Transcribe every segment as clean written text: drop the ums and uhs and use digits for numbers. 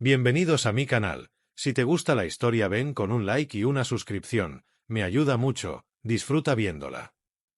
Bienvenidos a mi canal. Si te gusta la historia ven con un like y una suscripción, me ayuda mucho, disfruta viéndola.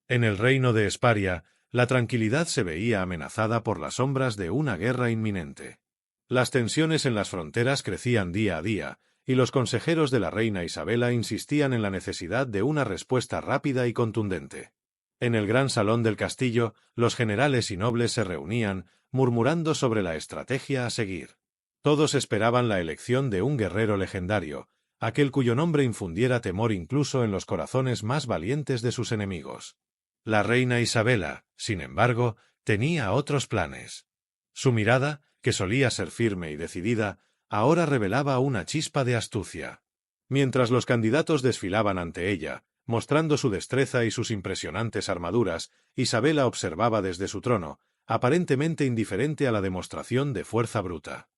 En el reino de Esparia, la tranquilidad se veía amenazada por las sombras de una guerra inminente. Las tensiones en las fronteras crecían día a día, y los consejeros de la reina Isabela insistían en la necesidad de una respuesta rápida y contundente. En el gran salón del castillo, los generales y nobles se reunían, murmurando sobre la estrategia a seguir. Todos esperaban la elección de un guerrero legendario, aquel cuyo nombre infundiera temor incluso en los corazones más valientes de sus enemigos. La reina Isabela, sin embargo, tenía otros planes. Su mirada, que solía ser firme y decidida, ahora revelaba una chispa de astucia. Mientras los candidatos desfilaban ante ella, mostrando su destreza y sus impresionantes armaduras, Isabela observaba desde su trono, aparentemente indiferente a la demostración de fuerza bruta.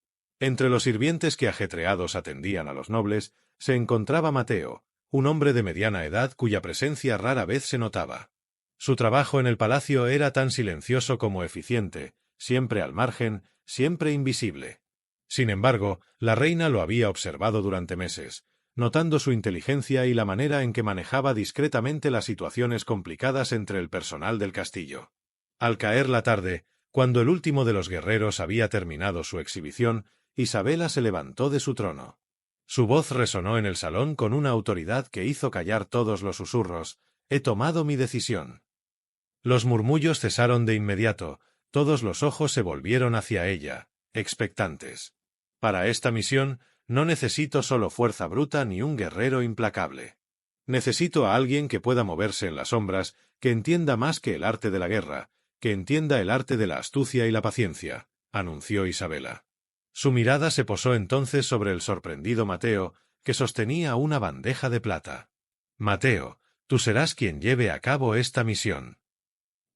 Entre los sirvientes que ajetreados atendían a los nobles, se encontraba Mateo, un hombre de mediana edad cuya presencia rara vez se notaba. Su trabajo en el palacio era tan silencioso como eficiente, siempre al margen, siempre invisible. Sin embargo, la reina lo había observado durante meses, notando su inteligencia y la manera en que manejaba discretamente las situaciones complicadas entre el personal del castillo. Al caer la tarde, cuando el último de los guerreros había terminado su exhibición, Isabela se levantó de su trono. Su voz resonó en el salón con una autoridad que hizo callar todos los susurros. «He tomado mi decisión». Los murmullos cesaron de inmediato, todos los ojos se volvieron hacia ella, expectantes. Para esta misión, no necesito solo fuerza bruta ni un guerrero implacable. Necesito a alguien que pueda moverse en las sombras, que entienda más que el arte de la guerra, que entienda el arte de la astucia y la paciencia, anunció Isabela. Su mirada se posó entonces sobre el sorprendido Mateo, que sostenía una bandeja de plata. «Mateo, tú serás quien lleve a cabo esta misión».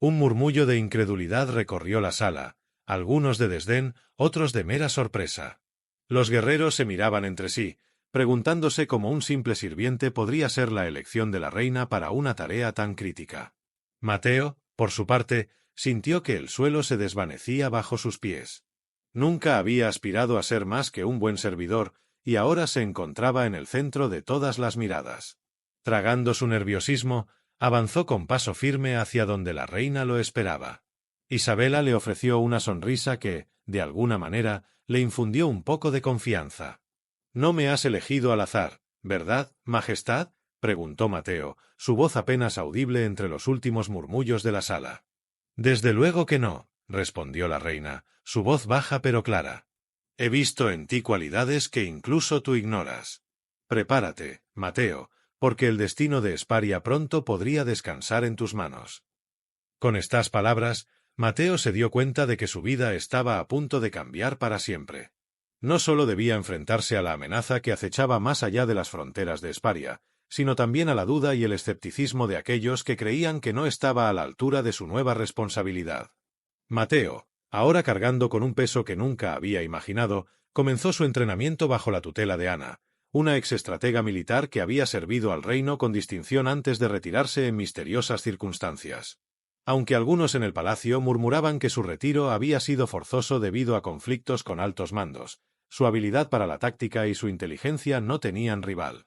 Un murmullo de incredulidad recorrió la sala, algunos de desdén, otros de mera sorpresa. Los guerreros se miraban entre sí, preguntándose cómo un simple sirviente podría ser la elección de la reina para una tarea tan crítica. Mateo, por su parte, sintió que el suelo se desvanecía bajo sus pies. Nunca había aspirado a ser más que un buen servidor, y ahora se encontraba en el centro de todas las miradas. Tragando su nerviosismo, avanzó con paso firme hacia donde la reina lo esperaba. Isabela le ofreció una sonrisa que, de alguna manera, le infundió un poco de confianza. «No me has elegido al azar, ¿verdad, Majestad?», preguntó Mateo, su voz apenas audible entre los últimos murmullos de la sala. «Desde luego que no», respondió la reina, su voz baja pero clara. «He visto en ti cualidades que incluso tú ignoras. Prepárate, Mateo, porque el destino de Esparia pronto podría descansar en tus manos». Con estas palabras, Mateo se dio cuenta de que su vida estaba a punto de cambiar para siempre. No solo debía enfrentarse a la amenaza que acechaba más allá de las fronteras de Esparia, sino también a la duda y el escepticismo de aquellos que creían que no estaba a la altura de su nueva responsabilidad. Mateo, ahora cargando con un peso que nunca había imaginado, comenzó su entrenamiento bajo la tutela de Ana, una exestratega militar que había servido al reino con distinción antes de retirarse en misteriosas circunstancias. Aunque algunos en el palacio murmuraban que su retiro había sido forzoso debido a conflictos con altos mandos, su habilidad para la táctica y su inteligencia no tenían rival.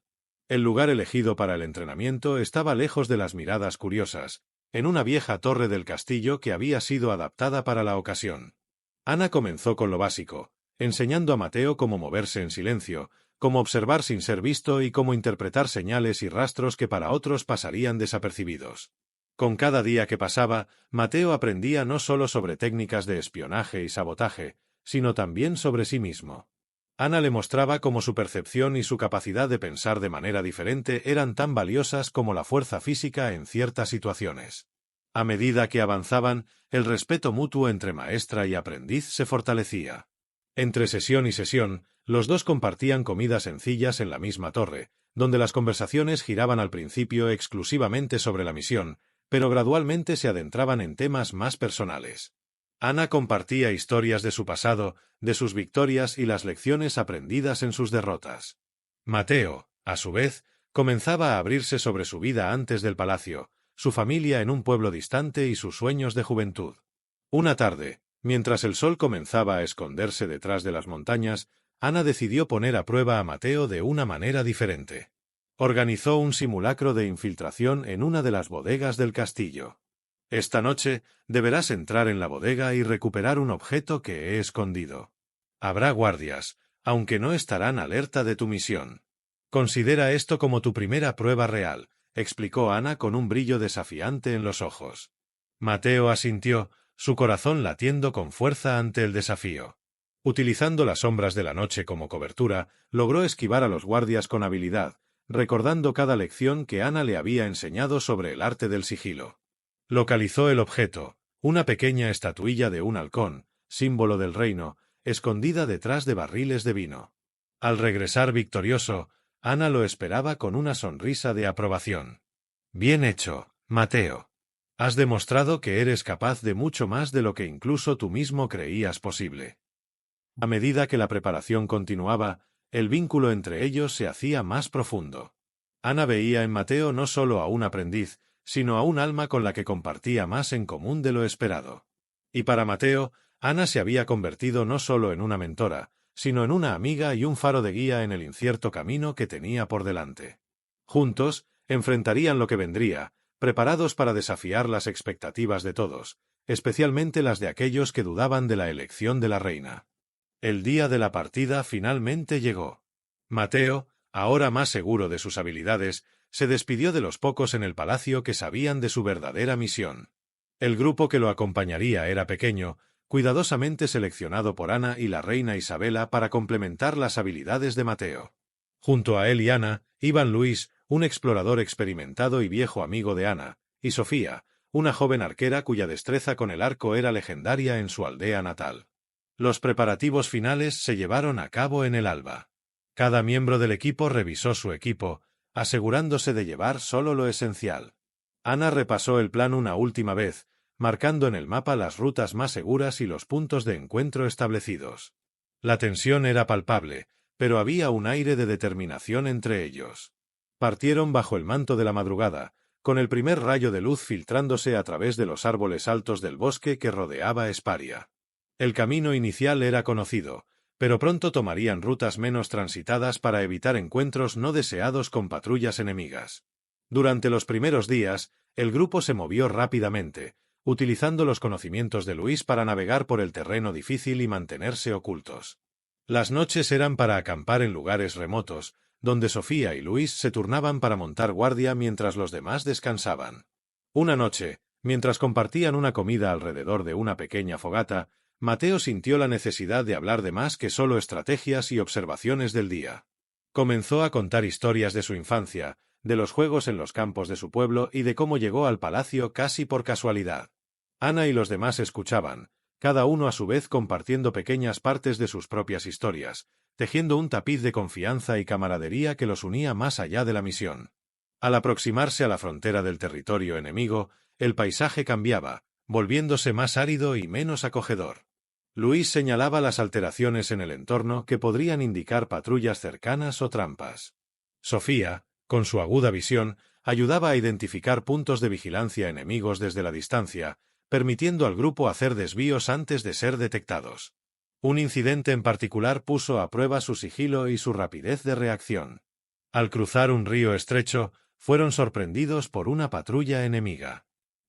El lugar elegido para el entrenamiento estaba lejos de las miradas curiosas, en una vieja torre del castillo que había sido adaptada para la ocasión. Ana comenzó con lo básico, enseñando a Mateo cómo moverse en silencio, cómo observar sin ser visto y cómo interpretar señales y rastros que para otros pasarían desapercibidos. Con cada día que pasaba, Mateo aprendía no solo sobre técnicas de espionaje y sabotaje, sino también sobre sí mismo. Ana le mostraba cómo su percepción y su capacidad de pensar de manera diferente eran tan valiosas como la fuerza física en ciertas situaciones. A medida que avanzaban, el respeto mutuo entre maestra y aprendiz se fortalecía. Entre sesión y sesión, los dos compartían comidas sencillas en la misma torre, donde las conversaciones giraban al principio exclusivamente sobre la misión, pero gradualmente se adentraban en temas más personales. Ana compartía historias de su pasado, de sus victorias y las lecciones aprendidas en sus derrotas. Mateo, a su vez, comenzaba a abrirse sobre su vida antes del palacio, su familia en un pueblo distante y sus sueños de juventud. Una tarde, mientras el sol comenzaba a esconderse detrás de las montañas, Ana decidió poner a prueba a Mateo de una manera diferente. Organizó un simulacro de infiltración en una de las bodegas del castillo. Esta noche deberás entrar en la bodega y recuperar un objeto que he escondido. Habrá guardias, aunque no estarán alerta de tu misión. Considera esto como tu primera prueba real, explicó Ana con un brillo desafiante en los ojos. Mateo asintió, su corazón latiendo con fuerza ante el desafío. Utilizando las sombras de la noche como cobertura, logró esquivar a los guardias con habilidad, recordando cada lección que Ana le había enseñado sobre el arte del sigilo. Localizó el objeto, una pequeña estatuilla de un halcón, símbolo del reino, escondida detrás de barriles de vino. Al regresar victorioso, Ana lo esperaba con una sonrisa de aprobación. Bien hecho, Mateo. Has demostrado que eres capaz de mucho más de lo que incluso tú mismo creías posible. A medida que la preparación continuaba, el vínculo entre ellos se hacía más profundo. Ana veía en Mateo no solo a un aprendiz, sino a un alma con la que compartía más en común de lo esperado. Y para Mateo, Ana se había convertido no solo en una mentora, sino en una amiga y un faro de guía en el incierto camino que tenía por delante. Juntos, enfrentarían lo que vendría, preparados para desafiar las expectativas de todos, especialmente las de aquellos que dudaban de la elección de la reina. El día de la partida finalmente llegó. Mateo, ahora más seguro de sus habilidades, se despidió de los pocos en el palacio que sabían de su verdadera misión. El grupo que lo acompañaría era pequeño, cuidadosamente seleccionado por Ana y la reina Isabela para complementar las habilidades de Mateo. Junto a él y Ana, iban Luis, un explorador experimentado y viejo amigo de Ana, y Sofía, una joven arquera cuya destreza con el arco era legendaria en su aldea natal. Los preparativos finales se llevaron a cabo en el alba. Cada miembro del equipo revisó su equipo, asegurándose de llevar solo lo esencial. Ana repasó el plan una última vez, marcando en el mapa las rutas más seguras y los puntos de encuentro establecidos. La tensión era palpable, pero había un aire de determinación entre ellos. Partieron bajo el manto de la madrugada, con el primer rayo de luz filtrándose a través de los árboles altos del bosque que rodeaba Esparia. El camino inicial era conocido, pero pronto tomarían rutas menos transitadas para evitar encuentros no deseados con patrullas enemigas. Durante los primeros días, el grupo se movió rápidamente, utilizando los conocimientos de Luis para navegar por el terreno difícil y mantenerse ocultos. Las noches eran para acampar en lugares remotos, donde Sofía y Luis se turnaban para montar guardia mientras los demás descansaban. Una noche, mientras compartían una comida alrededor de una pequeña fogata, Mateo sintió la necesidad de hablar de más que solo estrategias y observaciones del día. Comenzó a contar historias de su infancia, de los juegos en los campos de su pueblo y de cómo llegó al palacio casi por casualidad. Ana y los demás escuchaban, cada uno a su vez compartiendo pequeñas partes de sus propias historias, tejiendo un tapiz de confianza y camaradería que los unía más allá de la misión. Al aproximarse a la frontera del territorio enemigo, el paisaje cambiaba, volviéndose más árido y menos acogedor. Luis señalaba las alteraciones en el entorno que podrían indicar patrullas cercanas o trampas. Sofía, con su aguda visión, ayudaba a identificar puntos de vigilancia enemigos desde la distancia, permitiendo al grupo hacer desvíos antes de ser detectados. Un incidente en particular puso a prueba su sigilo y su rapidez de reacción. Al cruzar un río estrecho, fueron sorprendidos por una patrulla enemiga.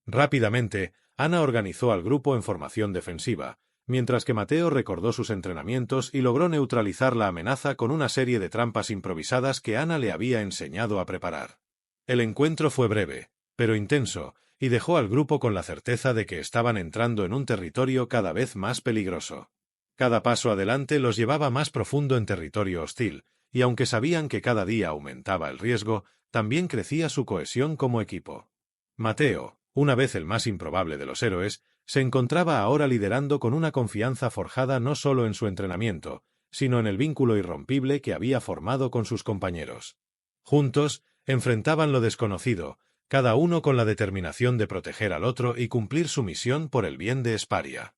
Rápidamente, Ana organizó al grupo en formación defensiva, mientras que Mateo recordó sus entrenamientos y logró neutralizar la amenaza con una serie de trampas improvisadas que Ana le había enseñado a preparar. El encuentro fue breve, pero intenso, y dejó al grupo con la certeza de que estaban entrando en un territorio cada vez más peligroso. Cada paso adelante los llevaba más profundo en territorio hostil, y aunque sabían que cada día aumentaba el riesgo, también crecía su cohesión como equipo. Mateo, una vez el más improbable de los héroes, se encontraba ahora liderando con una confianza forjada no solo en su entrenamiento, sino en el vínculo irrompible que había formado con sus compañeros. Juntos, enfrentaban lo desconocido, cada uno con la determinación de proteger al otro y cumplir su misión por el bien de Esparia.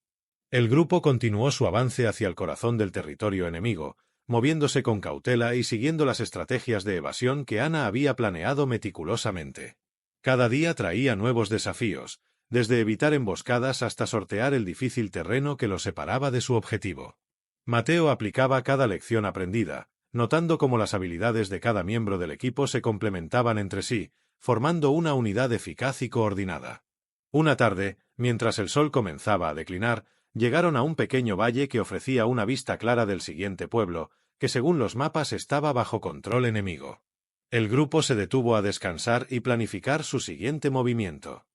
El grupo continuó su avance hacia el corazón del territorio enemigo, moviéndose con cautela y siguiendo las estrategias de evasión que Ana había planeado meticulosamente. Cada día traía nuevos desafíos, desde evitar emboscadas hasta sortear el difícil terreno que los separaba de su objetivo. Mateo aplicaba cada lección aprendida, notando cómo las habilidades de cada miembro del equipo se complementaban entre sí, formando una unidad eficaz y coordinada. Una tarde, mientras el sol comenzaba a declinar, llegaron a un pequeño valle que ofrecía una vista clara del siguiente pueblo, que según los mapas estaba bajo control enemigo. El grupo se detuvo a descansar y planificar su siguiente movimiento.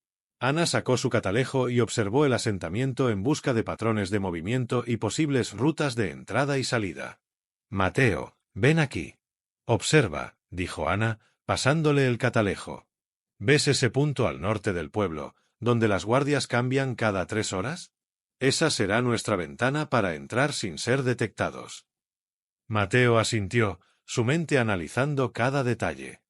Ana sacó su catalejo y observó el asentamiento en busca de patrones de movimiento y posibles rutas de entrada y salida. «Mateo, ven aquí. Observa», dijo Ana, pasándole el catalejo. «¿Ves ese punto al norte del pueblo, donde las guardias cambian cada 3 horas? Esa será nuestra ventana para entrar sin ser detectados». Mateo asintió, su mente analizando cada detalle.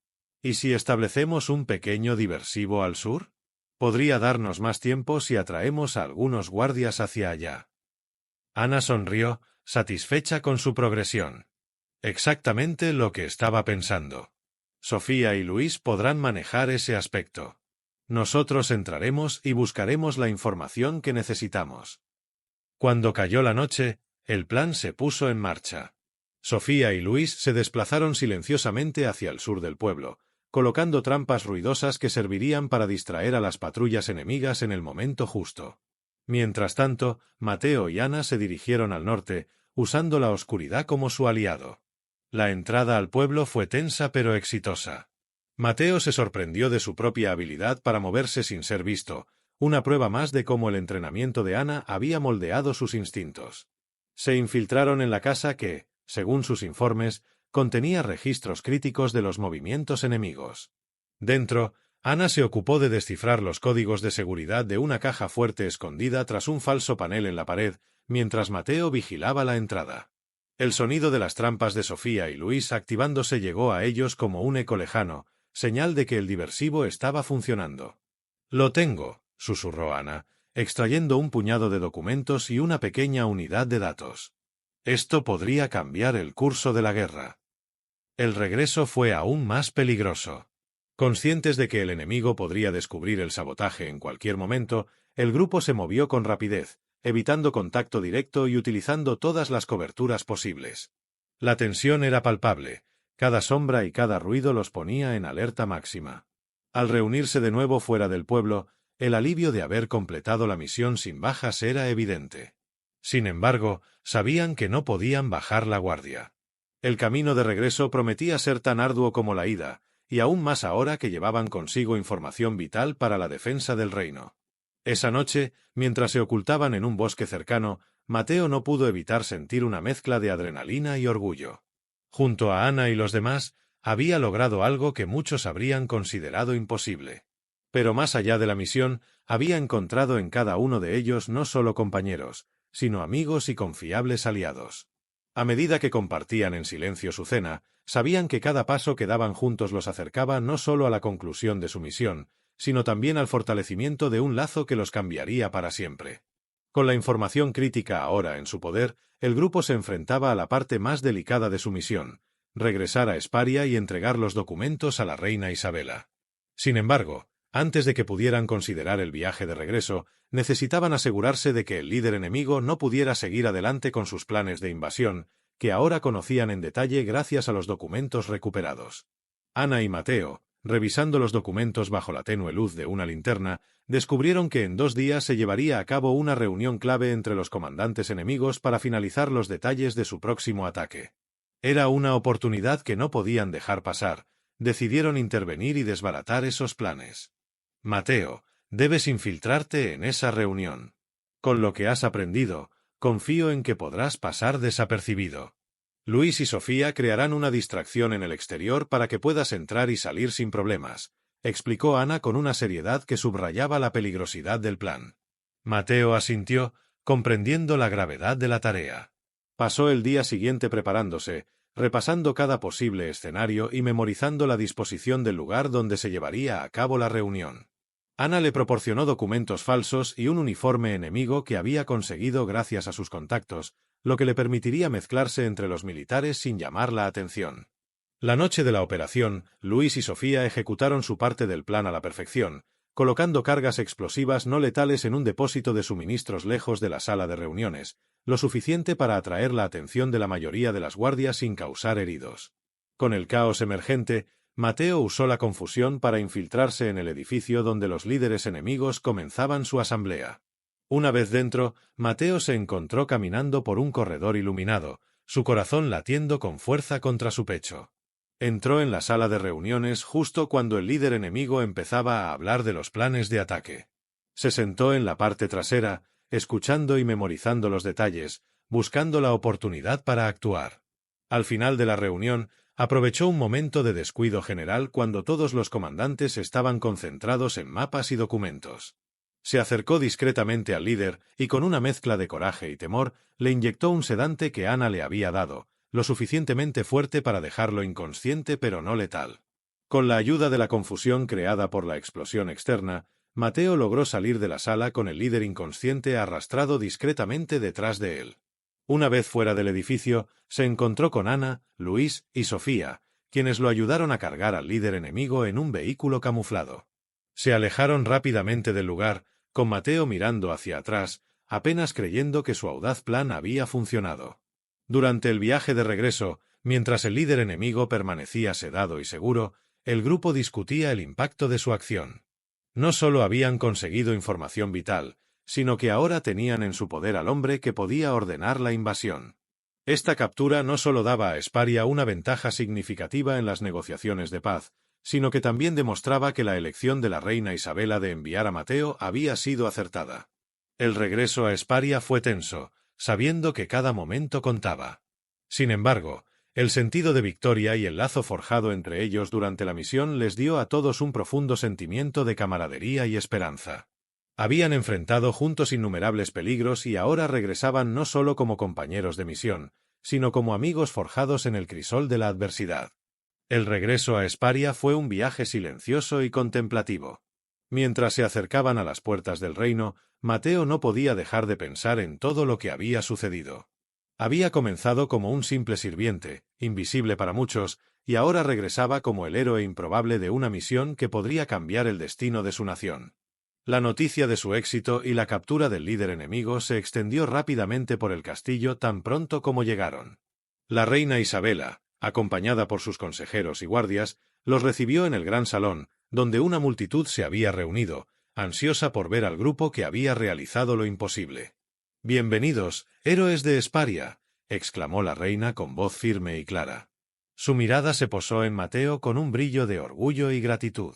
¿Y si establecemos un pequeño diversivo al sur? Podría darnos más tiempo si atraemos a algunos guardias hacia allá. Ana sonrió, satisfecha con su progresión. Exactamente lo que estaba pensando. Sofía y Luis podrán manejar ese aspecto. Nosotros entraremos y buscaremos la información que necesitamos. Cuando cayó la noche, el plan se puso en marcha. Sofía y Luis se desplazaron silenciosamente hacia el sur del pueblo, colocando trampas ruidosas que servirían para distraer a las patrullas enemigas en el momento justo. Mientras tanto, Mateo y Ana se dirigieron al norte, usando la oscuridad como su aliado. La entrada al pueblo fue tensa pero exitosa. Mateo se sorprendió de su propia habilidad para moverse sin ser visto, una prueba más de cómo el entrenamiento de Ana había moldeado sus instintos. Se infiltraron en la casa que, según sus informes, contenía registros críticos de los movimientos enemigos. Dentro, Ana se ocupó de descifrar los códigos de seguridad de una caja fuerte escondida tras un falso panel en la pared, mientras Mateo vigilaba la entrada. El sonido de las trampas de Sofía y Luis activándose llegó a ellos como un eco lejano, señal de que el diversivo estaba funcionando. «Lo tengo», susurró Ana, extrayendo un puñado de documentos y una pequeña unidad de datos. «Esto podría cambiar el curso de la guerra». El regreso fue aún más peligroso. Conscientes de que el enemigo podría descubrir el sabotaje en cualquier momento, el grupo se movió con rapidez, evitando contacto directo y utilizando todas las coberturas posibles. La tensión era palpable, cada sombra y cada ruido los ponía en alerta máxima. Al reunirse de nuevo fuera del pueblo, el alivio de haber completado la misión sin bajas era evidente. Sin embargo, sabían que no podían bajar la guardia. El camino de regreso prometía ser tan arduo como la ida, y aún más ahora que llevaban consigo información vital para la defensa del reino. Esa noche, mientras se ocultaban en un bosque cercano, Mateo no pudo evitar sentir una mezcla de adrenalina y orgullo. Junto a Ana y los demás, había logrado algo que muchos habrían considerado imposible. Pero más allá de la misión, había encontrado en cada uno de ellos no solo compañeros, sino amigos y confiables aliados. A medida que compartían en silencio su cena, sabían que cada paso que daban juntos los acercaba no solo a la conclusión de su misión, sino también al fortalecimiento de un lazo que los cambiaría para siempre. Con la información crítica ahora en su poder, el grupo se enfrentaba a la parte más delicada de su misión, regresar a Esparia y entregar los documentos a la reina Isabela. Sin embargo, antes de que pudieran considerar el viaje de regreso, necesitaban asegurarse de que el líder enemigo no pudiera seguir adelante con sus planes de invasión, que ahora conocían en detalle gracias a los documentos recuperados. Ana y Mateo, revisando los documentos bajo la tenue luz de una linterna, descubrieron que en 2 días se llevaría a cabo una reunión clave entre los comandantes enemigos para finalizar los detalles de su próximo ataque. Era una oportunidad que no podían dejar pasar. Decidieron intervenir y desbaratar esos planes. «Mateo, debes infiltrarte en esa reunión. Con lo que has aprendido, confío en que podrás pasar desapercibido. Luis y Sofía crearán una distracción en el exterior para que puedas entrar y salir sin problemas», explicó Ana con una seriedad que subrayaba la peligrosidad del plan. Mateo asintió, comprendiendo la gravedad de la tarea. Pasó el día siguiente preparándose, repasando cada posible escenario y memorizando la disposición del lugar donde se llevaría a cabo la reunión. Ana le proporcionó documentos falsos y un uniforme enemigo que había conseguido gracias a sus contactos, lo que le permitiría mezclarse entre los militares sin llamar la atención. La noche de la operación, Luis y Sofía ejecutaron su parte del plan a la perfección, colocando cargas explosivas no letales en un depósito de suministros lejos de la sala de reuniones, lo suficiente para atraer la atención de la mayoría de las guardias sin causar heridos. Con el caos emergente, Mateo usó la confusión para infiltrarse en el edificio donde los líderes enemigos comenzaban su asamblea. Una vez dentro, Mateo se encontró caminando por un corredor iluminado, su corazón latiendo con fuerza contra su pecho. Entró en la sala de reuniones justo cuando el líder enemigo empezaba a hablar de los planes de ataque. Se sentó en la parte trasera, escuchando y memorizando los detalles, buscando la oportunidad para actuar. Al final de la reunión, aprovechó un momento de descuido general cuando todos los comandantes estaban concentrados en mapas y documentos. Se acercó discretamente al líder y con una mezcla de coraje y temor le inyectó un sedante que Ana le había dado, lo suficientemente fuerte para dejarlo inconsciente pero no letal. Con la ayuda de la confusión creada por la explosión externa, Mateo logró salir de la sala con el líder inconsciente arrastrado discretamente detrás de él. Una vez fuera del edificio, se encontró con Ana, Luis y Sofía, quienes lo ayudaron a cargar al líder enemigo en un vehículo camuflado. Se alejaron rápidamente del lugar, con Mateo mirando hacia atrás, apenas creyendo que su audaz plan había funcionado. Durante el viaje de regreso, mientras el líder enemigo permanecía sedado y seguro, el grupo discutía el impacto de su acción. No solo habían conseguido información vital, sino que ahora tenían en su poder al hombre que podía ordenar la invasión. Esta captura no solo daba a Esparia una ventaja significativa en las negociaciones de paz, sino que también demostraba que la elección de la reina Isabela de enviar a Mateo había sido acertada. El regreso a Esparia fue tenso, sabiendo que cada momento contaba. Sin embargo, el sentido de victoria y el lazo forjado entre ellos durante la misión les dio a todos un profundo sentimiento de camaradería y esperanza. Habían enfrentado juntos innumerables peligros y ahora regresaban no solo como compañeros de misión, sino como amigos forjados en el crisol de la adversidad. El regreso a Esparia fue un viaje silencioso y contemplativo. Mientras se acercaban a las puertas del reino, Mateo no podía dejar de pensar en todo lo que había sucedido. Había comenzado como un simple sirviente, invisible para muchos, y ahora regresaba como el héroe improbable de una misión que podría cambiar el destino de su nación. La noticia de su éxito y la captura del líder enemigo se extendió rápidamente por el castillo tan pronto como llegaron. La reina Isabela, acompañada por sus consejeros y guardias, los recibió en el gran salón, donde una multitud se había reunido, ansiosa por ver al grupo que había realizado lo imposible. «Bienvenidos, héroes de Esparia», exclamó la reina con voz firme y clara. Su mirada se posó en Mateo con un brillo de orgullo y gratitud.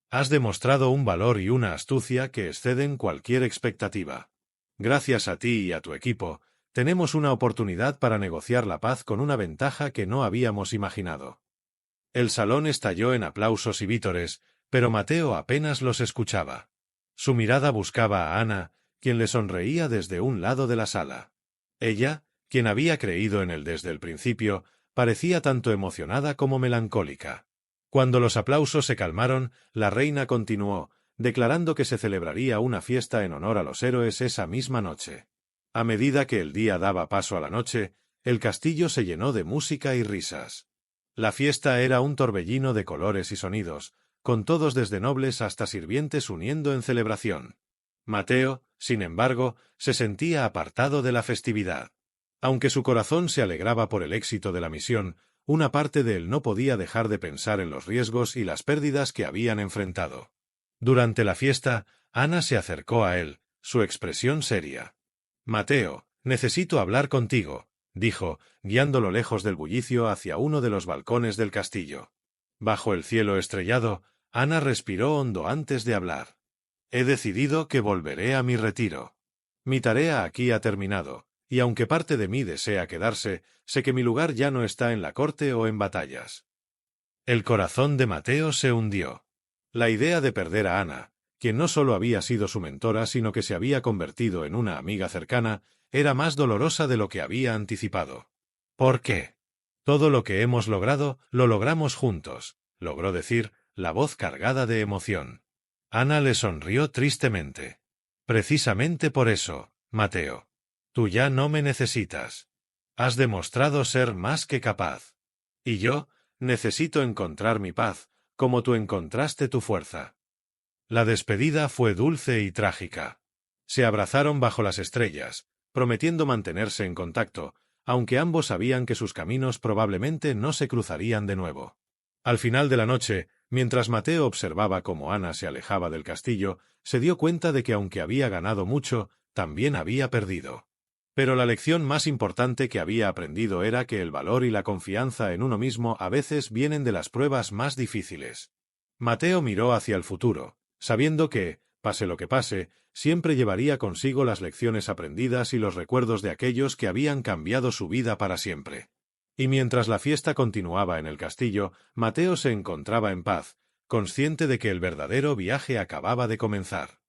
«Has demostrado un valor y una astucia que exceden cualquier expectativa. Gracias a ti y a tu equipo, tenemos una oportunidad para negociar la paz con una ventaja que no habíamos imaginado». El salón estalló en aplausos y vítores, pero Mateo apenas los escuchaba. Su mirada buscaba a Ana, quien le sonreía desde un lado de la sala. Ella, quien había creído en él desde el principio, parecía tanto emocionada como melancólica. Cuando los aplausos se calmaron, la reina continuó, declarando que se celebraría una fiesta en honor a los héroes esa misma noche. A medida que el día daba paso a la noche, el castillo se llenó de música y risas. La fiesta era un torbellino de colores y sonidos, con todos desde nobles hasta sirvientes uniendo en celebración. Mateo, sin embargo, se sentía apartado de la festividad. Aunque su corazón se alegraba por el éxito de la misión, una parte de él no podía dejar de pensar en los riesgos y las pérdidas que habían enfrentado. Durante la fiesta, Ana se acercó a él, su expresión seria. «Mateo, necesito hablar contigo», dijo, guiándolo lejos del bullicio hacia uno de los balcones del castillo. Bajo el cielo estrellado, Ana respiró hondo antes de hablar. «He decidido que volveré a mi retiro. Mi tarea aquí ha terminado, y aunque parte de mí desea quedarse, sé que mi lugar ya no está en la corte o en batallas». El corazón de Mateo se hundió. La idea de perder a Ana, quien no solo había sido su mentora sino que se había convertido en una amiga cercana, era más dolorosa de lo que había anticipado. «¿Por qué? Todo lo que hemos logrado, lo logramos juntos», logró decir, la voz cargada de emoción. Ana le sonrió tristemente. «Precisamente por eso, Mateo. Tú ya no me necesitas. Has demostrado ser más que capaz. Y yo necesito encontrar mi paz, como tú encontraste tu fuerza». La despedida fue dulce y trágica. Se abrazaron bajo las estrellas, prometiendo mantenerse en contacto, aunque ambos sabían que sus caminos probablemente no se cruzarían de nuevo. Al final de la noche, mientras Mateo observaba cómo Ana se alejaba del castillo, se dio cuenta de que aunque había ganado mucho, también había perdido. Pero la lección más importante que había aprendido era que el valor y la confianza en uno mismo a veces vienen de las pruebas más difíciles. Mateo miró hacia el futuro, sabiendo que, pase lo que pase, siempre llevaría consigo las lecciones aprendidas y los recuerdos de aquellos que habían cambiado su vida para siempre. Y mientras la fiesta continuaba en el castillo, Mateo se encontraba en paz, consciente de que el verdadero viaje acababa de comenzar.